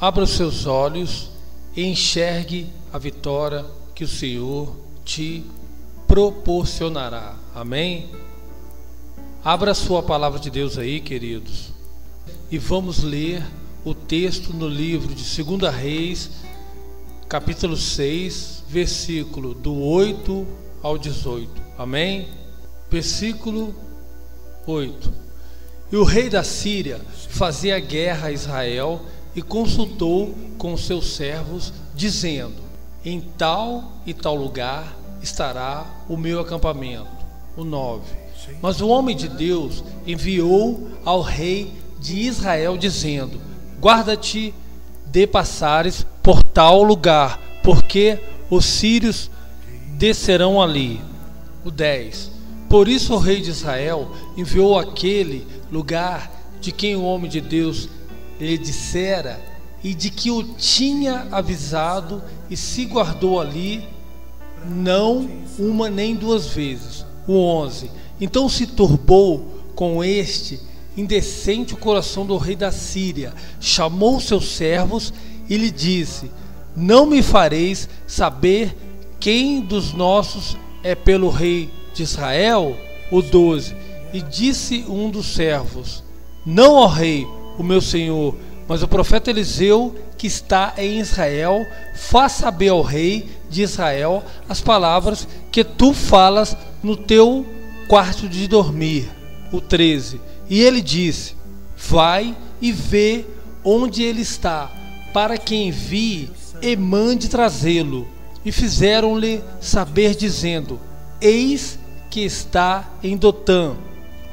abra os seus olhos e enxergue a vitória que o Senhor te proporcionará. Amém? Abra a sua palavra de Deus aí, queridos, e vamos ler o texto no livro de 2 Reis, capítulo 6, versículo do 8 ao 18. Amém? Versículo 8. E o rei da Síria fazia guerra a Israel e consultou com seus servos, dizendo: em tal e tal lugar estará o meu acampamento. O 9. Mas o homem de Deus enviou ao rei de Israel, dizendo: guarda-te de passares por tal lugar, porque os sírios descerão ali. O 10. Por isso o rei de Israel enviou àquele lugar de quem o homem de Deus lhe dissera e de que o tinha avisado, e se guardou ali não uma nem duas vezes. O 11. Então se turbou com este indecente o coração do rei da Síria, chamou seus servos e lhe disse: não me fareis saber quem dos nossos é pelo rei de Israel? O 12. E disse um dos servos: não, ó rei, o meu senhor, mas o profeta Eliseu, que está em Israel, faz saber ao rei de Israel as palavras que tu falas no teu quarto de dormir. O 13. E ele disse: vai e vê onde ele está, para que envie e mande trazê-lo. E fizeram-lhe saber, dizendo: eis que está em Dotã.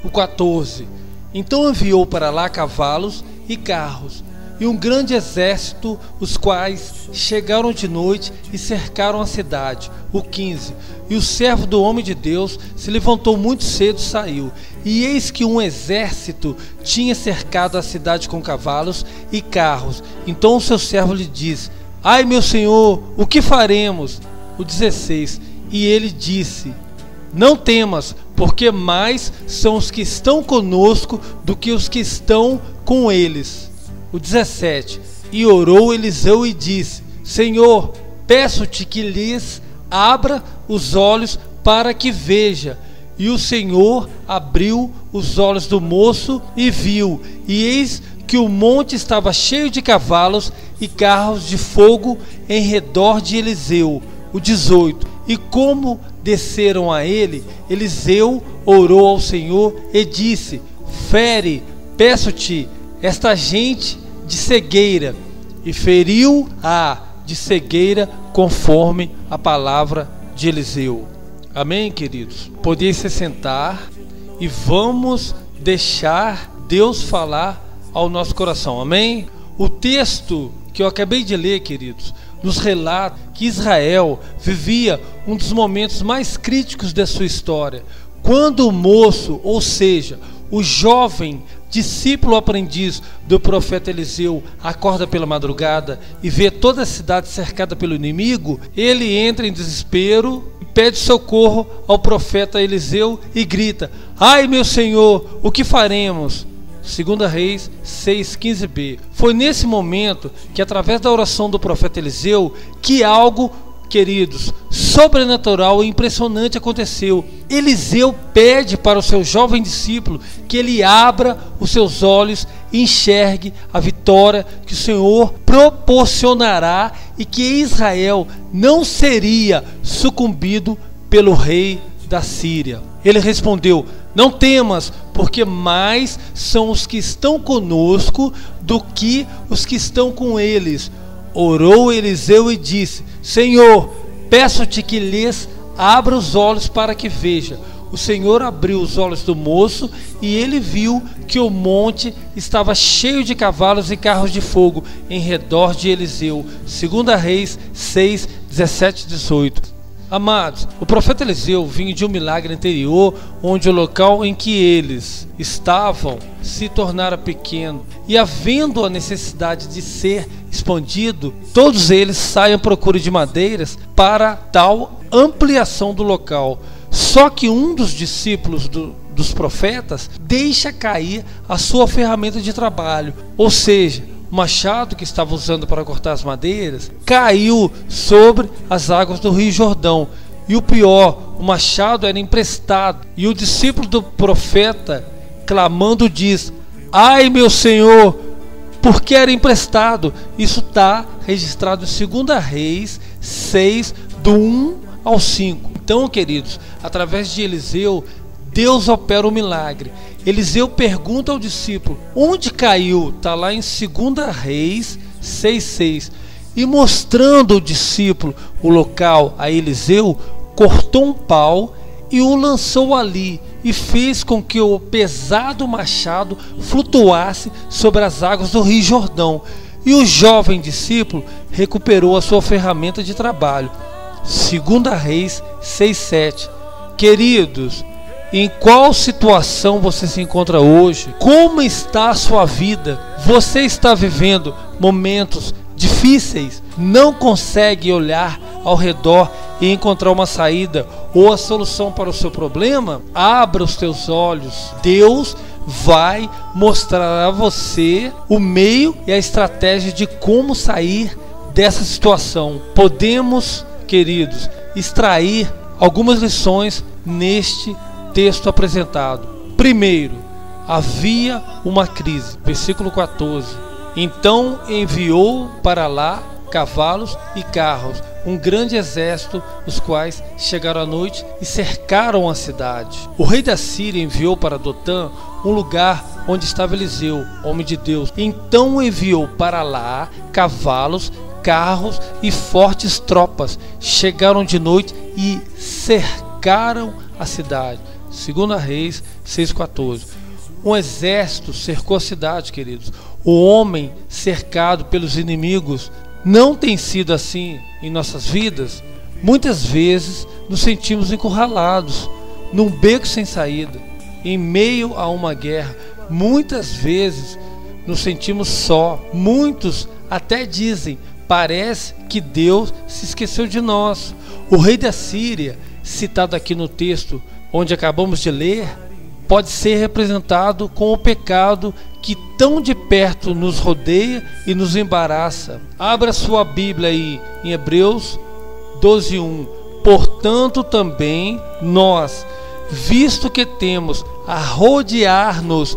O 14. Então enviou para lá cavalos e carros e um grande exército, os quais chegaram de noite e cercaram a cidade. O 15. E o servo do homem de Deus se levantou muito cedo e saiu. E eis que um exército tinha cercado a cidade com cavalos e carros. Então o seu servo lhe disse: ai, meu senhor, o que faremos? O 16. E ele disse: não temas, porque mais são os que estão conosco do que os que estão com eles. O 17. E orou Eliseu e disse: Senhor, peço-te que lhes abra os olhos para que veja. E o Senhor abriu os olhos do moço e viu, e eis que o monte estava cheio de cavalos e carros de fogo em redor de Eliseu. O 18. E como desceram a ele, Eliseu orou ao Senhor e disse: fere, peço-te, esta gente de cegueira. E feriu-a de cegueira conforme a palavra de Eliseu. Amém, queridos? Podeis se sentar e vamos deixar Deus falar ao nosso coração. Amém? O texto que eu acabei de ler, queridos, nos relata que Israel vivia um dos momentos mais críticos da sua história, quando o moço, ou seja, o jovem discípulo aprendiz do profeta Eliseu, acorda pela madrugada e vê toda a cidade cercada pelo inimigo. Ele entra em desespero e pede socorro ao profeta Eliseu e grita: ai, meu senhor, o que faremos? 2 Reis 6:15b. Foi nesse momento que, através da oração do profeta Eliseu, que algo, queridos, sobrenatural e impressionante aconteceu. Eliseu pede para o seu jovem discípulo que ele abra os seus olhos e enxergue a vitória que o Senhor proporcionará e que Israel não seria sucumbido pelo rei da Síria. Ele respondeu: não temas, porque mais são os que estão conosco do que os que estão com eles. Orou Eliseu e disse: Senhor, peço-te que lhes abra os olhos para que veja. O Senhor abriu os olhos do moço e ele viu que o monte estava cheio de cavalos e carros de fogo em redor de Eliseu. 2 Reis 6, 17 e 18. Amados, o profeta Eliseu vinha de um milagre anterior, onde o local em que eles estavam se tornara pequeno, e havendo a necessidade de ser expandido, todos eles saem à procura de madeiras para tal ampliação do local. Só que um dos discípulos dos profetas deixa cair a sua ferramenta de trabalho, ou seja, o machado que estava usando para cortar as madeiras caiu sobre as águas do Rio Jordão. E o pior, o machado era emprestado. E o discípulo do profeta, clamando, diz: ai, meu Senhor, porque era emprestado. Isso está registrado em 2 Reis 6, do 1 ao 5. Então, queridos, através de Eliseu, Deus opera o milagre. Eliseu pergunta ao discípulo: onde caiu? Está lá em 2 Reis 6,6. E mostrando ao discípulo o local a Eliseu, cortou um pau e o lançou ali, e fez com que o pesado machado flutuasse sobre as águas do Rio Jordão. E o jovem discípulo recuperou a sua ferramenta de trabalho. 2 Reis 6,7. Queridos, em qual situação você se encontra hoje? Como está a sua vida? Você está vivendo momentos difíceis? Não consegue olhar ao redor e encontrar uma saída ou a solução para o seu problema? Abra os teus olhos. Deus vai mostrar a você o meio e a estratégia de como sair dessa situação. Podemos, queridos, extrair algumas lições neste texto apresentado. Primeiro, havia uma crise. Versículo 14. Então enviou para lá cavalos e carros, um grande exército, os quais chegaram à noite e cercaram a cidade. O rei da Síria enviou para Dotã, um lugar onde estava Eliseu, homem de Deus. Então enviou para lá cavalos, carros e fortes tropas. Chegaram de noite e cercaram a cidade. 2 Reis 6,14. Um exército cercou a cidade, queridos. O homem cercado pelos inimigos. Não tem sido assim em nossas vidas? Muitas vezes nos sentimos encurralados, num beco sem saída, em meio a uma guerra. Muitas vezes nos sentimos só. Muitos até dizem: parece que Deus se esqueceu de nós. O rei da Síria, citado aqui no texto onde acabamos de ler, pode ser representado com o pecado que tão de perto nos rodeia e nos embaraça. Abra sua Bíblia aí em Hebreus 12:1. Portanto também nós, visto que temos a rodear-nos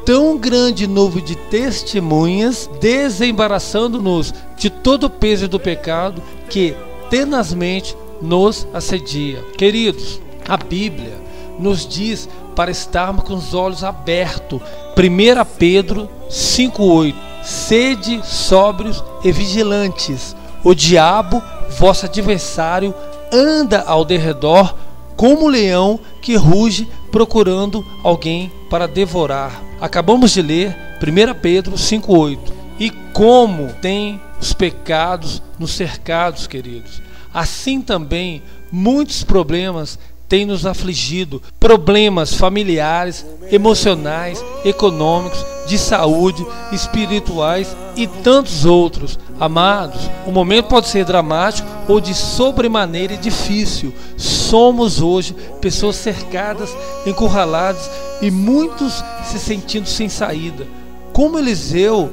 tão grande nuvem de testemunhas, desembaraçando-nos de todo o peso do pecado que tenazmente nos assedia. Queridos, a Bíblia nos diz para estarmos com os olhos abertos. 1 Pedro 5,8. Sede sóbrios e vigilantes. O diabo, vosso adversário, anda ao derredor como um leão que ruge procurando alguém para devorar. Acabamos de ler 1 Pedro 5,8. E como tem os pecados nos cercados, queridos, assim também muitos problemas têm nos afligido. Problemas familiares, emocionais, econômicos, de saúde, espirituais e tantos outros. Amados, o momento pode ser dramático ou de sobremaneira difícil. Somos hoje pessoas cercadas, encurraladas e muitos se sentindo sem saída. Como Eliseu,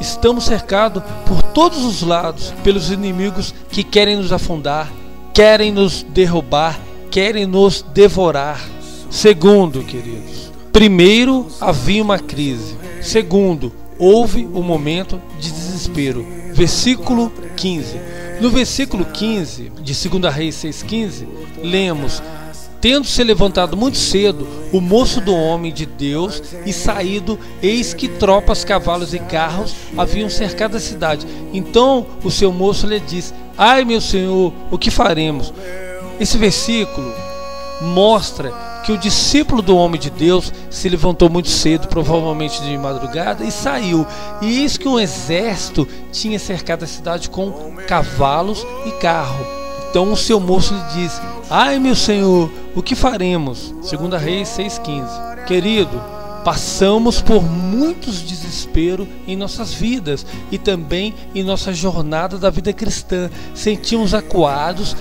estamos cercados por todos os lados pelos inimigos que querem nos afundar, querem nos derrubar, querem nos devorar. Segundo, queridos, primeiro havia uma crise. Segundo, houve um momento de desespero. Versículo 15. No versículo 15 de 2 Reis 6,15, lemos: tendo se levantado muito cedo o moço do homem de Deus e saído, eis que tropas, cavalos e carros haviam cercado a cidade. Então o seu moço lhe disse: ai, meu senhor, o que faremos? Esse versículo mostra que o discípulo do homem de Deus se levantou muito cedo, provavelmente de madrugada, e saiu. E eis que um exército tinha cercado a cidade com cavalos e carro. Então o seu moço lhe disse: ai, meu senhor, o que faremos? 2 Reis 6,15. Querido, passamos por muitos desesperos em nossas vidas e também em nossa jornada da vida cristã. Sentimos acuados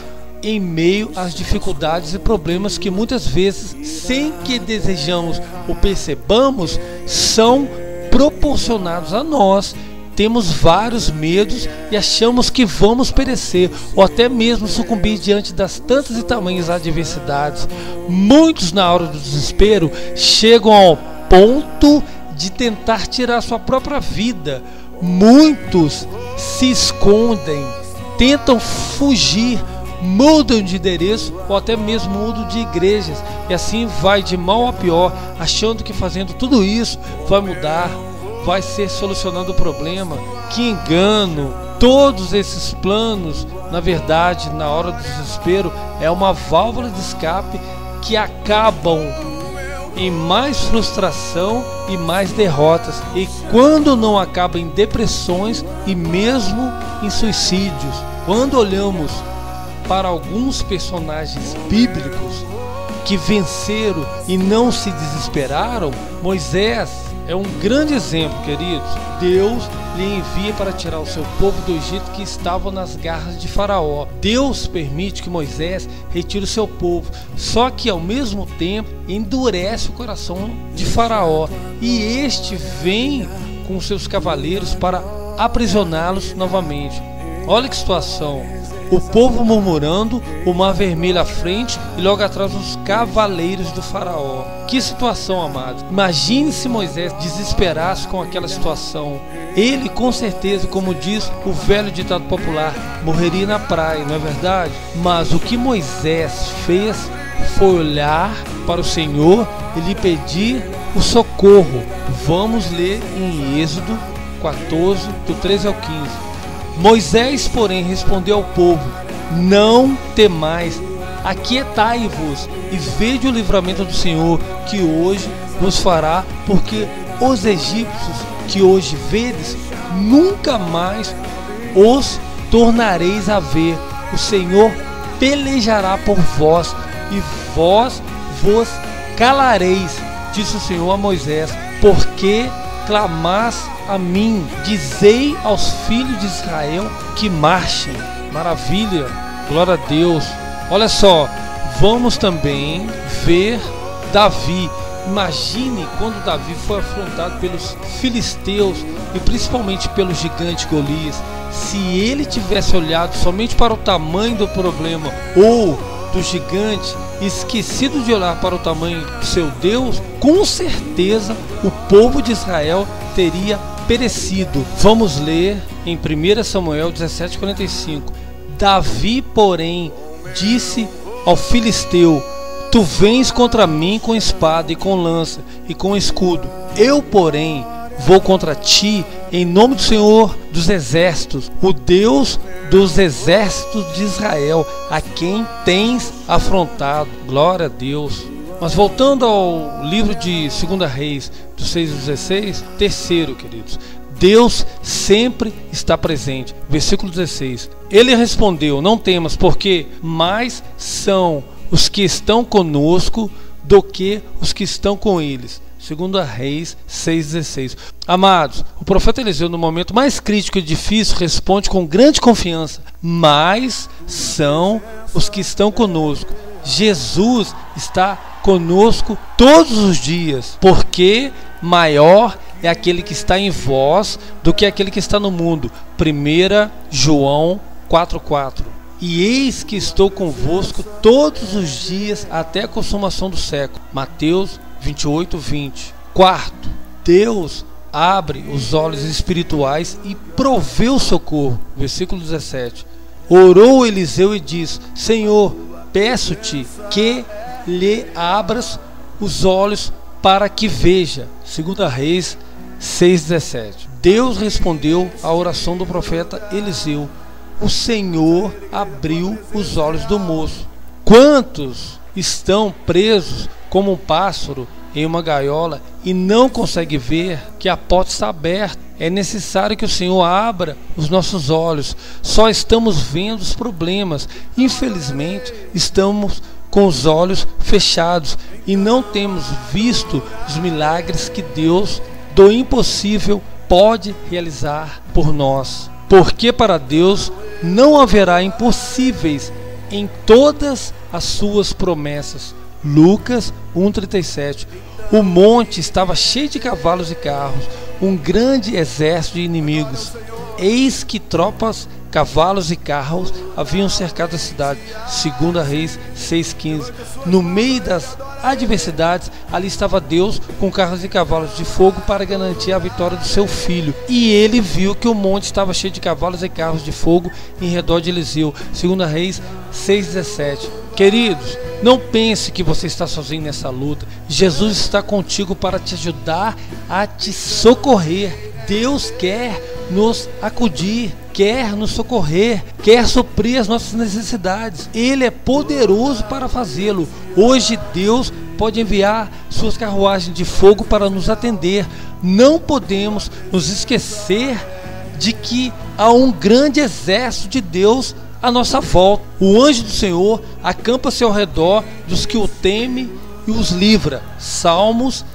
em meio às dificuldades e problemas que muitas vezes, sem que desejamos ou percebamos, são proporcionados a nós temos vários medos e achamos que vamos perecer ou até mesmo sucumbir diante das tantas e tamanhas adversidades. Muitos, na hora do desespero, chegam ao ponto de tentar tirar sua própria vida. Muitos se escondem, tentam fugir, mudam de endereço ou até mesmo mudam de igrejas, e assim vai de mal a pior, achando que fazendo tudo isso vai mudar, vai ser solucionando o problema. Que engano! Todos esses planos, na verdade, na hora do desespero, é uma válvula de escape que acabam em mais frustração e mais derrotas, e quando não acaba em depressões e mesmo em suicídios. Quando olhamos para alguns personagens bíblicos que venceram e não se desesperaram, Moisés é um grande exemplo, queridos. Deus lhe envia para tirar o seu povo do Egito, que estava nas garras de Faraó. Deus permite que Moisés retire o seu povo, só que ao mesmo tempo endurece o coração de Faraó, e este vem com seus cavaleiros para aprisioná-los novamente. Olha que situação! O povo murmurando, o mar vermelho à frente e logo atrás os cavaleiros do faraó. Que situação, amados! Imagine se Moisés desesperasse com aquela situação. Ele, com certeza, como diz o velho ditado popular, morreria na praia, não é verdade? Mas o que Moisés fez foi olhar para o Senhor e lhe pedir o socorro. Vamos ler em Êxodo 14, do 13 ao 15. Moisés, porém, respondeu ao povo: não temais, aquietai-vos e vede o livramento do Senhor, que hoje vos fará, porque os egípcios que hoje vedes, nunca mais os tornareis a ver. O Senhor pelejará por vós, e vós vos calareis, disse o Senhor a Moisés, porque clamás a mim, dizei aos filhos de Israel que marchem. Maravilha, glória a Deus. Olha só, vamos também ver Davi. Imagine quando Davi foi afrontado pelos filisteus e principalmente pelo gigante Golias. Se ele tivesse olhado somente para o tamanho do problema ou do gigante, esquecido de olhar para o tamanho do seu Deus, com certeza o povo de Israel teria perecido. Vamos ler em 1 Samuel 17:45. Davi, porém, disse ao filisteu: tu vens contra mim com espada e com lança e com escudo. Eu, porém, vou contra ti em nome do Senhor dos exércitos, o Deus dos exércitos de Israel, a quem tens afrontado. Glória a Deus. Mas voltando ao livro de 2 Reis, do 6:16, terceiro, queridos, Deus sempre está presente. Versículo 16. Ele respondeu: não temas, porque mais são os que estão conosco do que os que estão com eles. 2 Reis 6:16. Amados, o profeta Eliseu, no momento mais crítico e difícil, responde com grande confiança: mais são os que estão conosco. Jesus está conosco todos os dias, porque maior é aquele que está em vós do que aquele que está no mundo. 1 João 4:4. E eis que estou convosco todos os dias até a consumação do século. Mateus 28:20. Quarto, Deus abre os olhos espirituais e provê o socorro. Versículo 17. Orou Eliseu e disse: Senhor, peço-te que lhe abras os olhos para que veja. 2 Reis 6:17. Deus respondeu à oração do profeta Eliseu. O Senhor abriu os olhos do moço. Quantos estão presos como um pássaro em uma gaiola e não conseguem ver que a porta está aberta? É necessário que o Senhor abra os nossos olhos. Só estamos vendo os problemas. Infelizmente, estamos com os olhos fechados e não temos visto os milagres que Deus, do impossível, pode realizar por nós. Porque para Deus não haverá impossíveis em todas as suas promessas. Lucas 1:37. O monte estava cheio de cavalos e carros. um grande exército de inimigos. Eis que tropas, cavalos e carros haviam cercado a cidade. 2 Reis 6,15. No meio das adversidades, ali estava Deus com carros e cavalos de fogo para garantir a vitória do seu filho. E ele viu que o monte estava cheio de cavalos e carros de fogo em redor de Eliseu. 2 Reis 6,17. Queridos, não pense que você está sozinho nessa luta. Jesus está contigo para te ajudar a te socorrer. Deus quer nos acudir, quer nos socorrer, quer suprir as nossas necessidades. Ele é poderoso para fazê-lo. Hoje Deus pode enviar suas carruagens de fogo para nos atender. Não podemos nos esquecer de que há um grande exército de Deus à nossa volta. O anjo do Senhor acampa-se ao redor dos que o temem e os livra. Salmos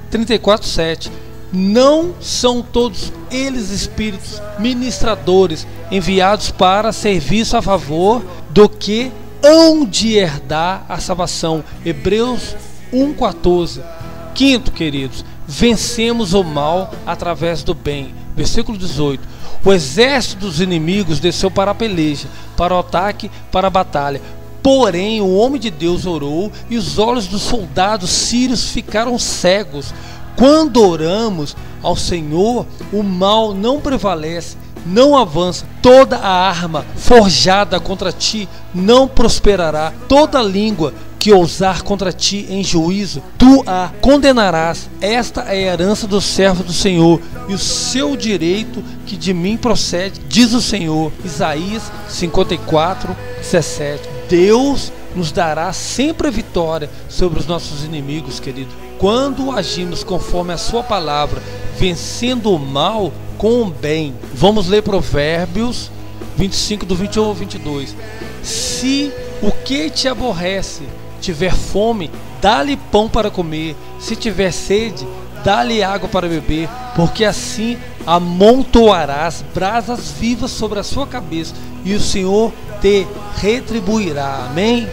34:7. Não são todos eles espíritos ministradores enviados para serviço a favor do que hão de herdar a salvação. Hebreus 1:14. Quinto, queridos, vencemos o mal através do bem. Versículo 18. O exército dos inimigos desceu para a peleja, para o ataque, para a batalha. Porém, o homem de Deus orou e os olhos dos soldados sírios ficaram cegos. Quando oramos ao Senhor, o mal não prevalece, não avança. Toda a arma forjada contra ti não prosperará. Toda língua que ousar contra ti em juízo, tu a condenarás. Esta é a herança do servo do Senhor e o seu direito que de mim procede, diz o Senhor. Isaías 54:17. Deus nos dará sempre a vitória sobre os nossos inimigos, querido, quando agimos conforme a sua palavra, vencendo o mal com o bem. Vamos ler Provérbios 25, do 21 ao 22. Se o que te aborrece tiver fome, dá-lhe pão para comer. Se tiver sede, dá-lhe água para beber, porque assim amontoarás brasas vivas sobre a sua cabeça, e o Senhor te retribuirá. Amém?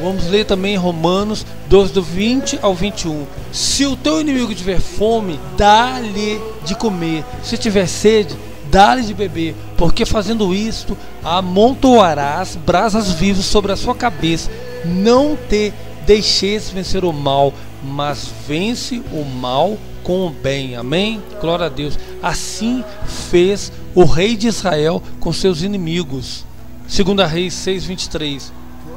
Vamos ler também Romanos 12, do 20 ao 21. Se o teu inimigo tiver fome, dá-lhe de comer. Se tiver sede, dá-lhe de beber, porque fazendo isto, amontoarás brasas vivas sobre a sua cabeça. Não te deixes vencer o mal, mas vence o mal com o bem. Amém? Glória a Deus. Assim fez o rei de Israel com seus inimigos. 2 Reis 6:23.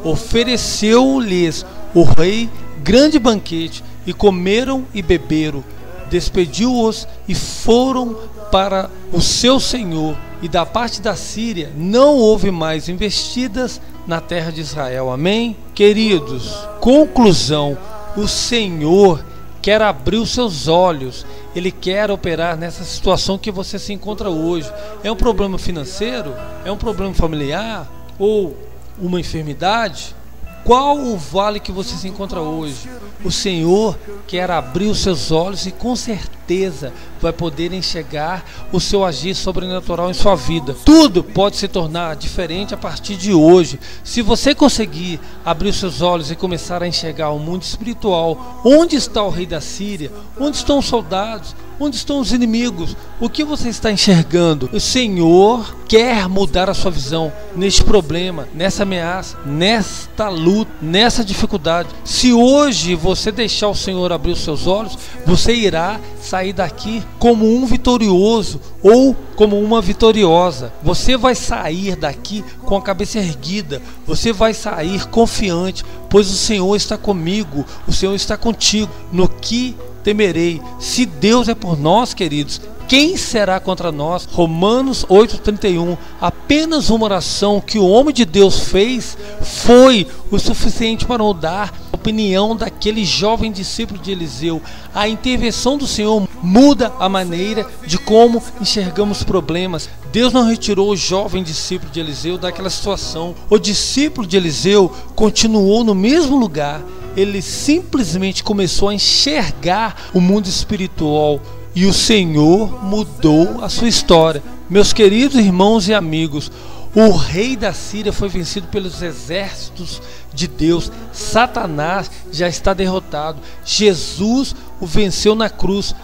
Ofereceu-lhes o rei grande banquete, e comeram e beberam. Despediu-os e foram para o seu senhor. E da parte da Síria não houve mais investidas na terra de Israel. Amém? Queridos, conclusão: o Senhor quer abrir os seus olhos. Ele quer operar nessa situação que você se encontra hoje. É um problema financeiro? É um problema familiar? Ou uma enfermidade? Qual o vale que você se encontra hoje? O Senhor quer abrir os seus olhos e com certeza vai poder enxergar o seu agir sobrenatural em sua vida. Tudo pode se tornar diferente a partir de hoje. Se você conseguir abrir os seus olhos e começar a enxergar o mundo espiritual, onde está o rei da Síria? Onde estão os soldados? Onde estão os inimigos? O que você está enxergando? O Senhor quer mudar a sua visão neste problema, nessa ameaça, nesta luta, nessa dificuldade. Se hoje você deixar o Senhor abrir os seus olhos, você irá sair daqui como um vitorioso ou como uma vitoriosa. Você vai sair daqui com a cabeça erguida. Você vai sair confiante, pois o Senhor está comigo, o Senhor está contigo. No que temerei? Se Deus é por nós, queridos, quem será contra nós? Romanos 8:31. Apenas uma oração que o homem de Deus fez foi o suficiente para mudar a opinião daquele jovem discípulo de Eliseu. A intervenção do Senhor muda a maneira de como enxergamos problemas. Deus não retirou o jovem discípulo de Eliseu daquela situação. O discípulo de Eliseu continuou no mesmo lugar. Ele simplesmente começou a enxergar o mundo espiritual e o Senhor mudou a sua história. Meus queridos irmãos e amigos, o rei da Síria foi vencido pelos exércitos de Deus. Satanás já está derrotado. Jesus o venceu na cruz.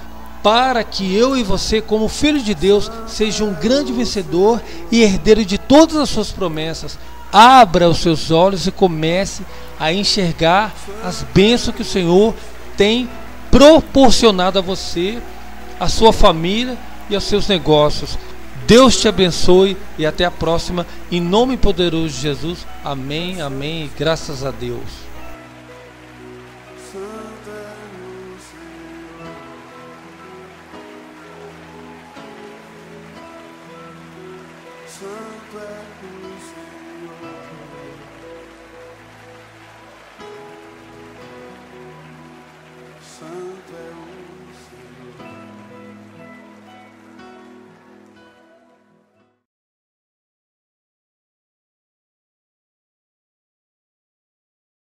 para que eu e você, como filho de Deus, seja um grande vencedor e herdeiro de todas as suas promessas. Abra os seus olhos e comece a enxergar as bênçãos que o Senhor tem proporcionado a você, a sua família e aos seus negócios. Deus te abençoe e até a próxima, em nome poderoso de Jesus. Amém, amém e graças a Deus. Santo é o Senhor, Santo é o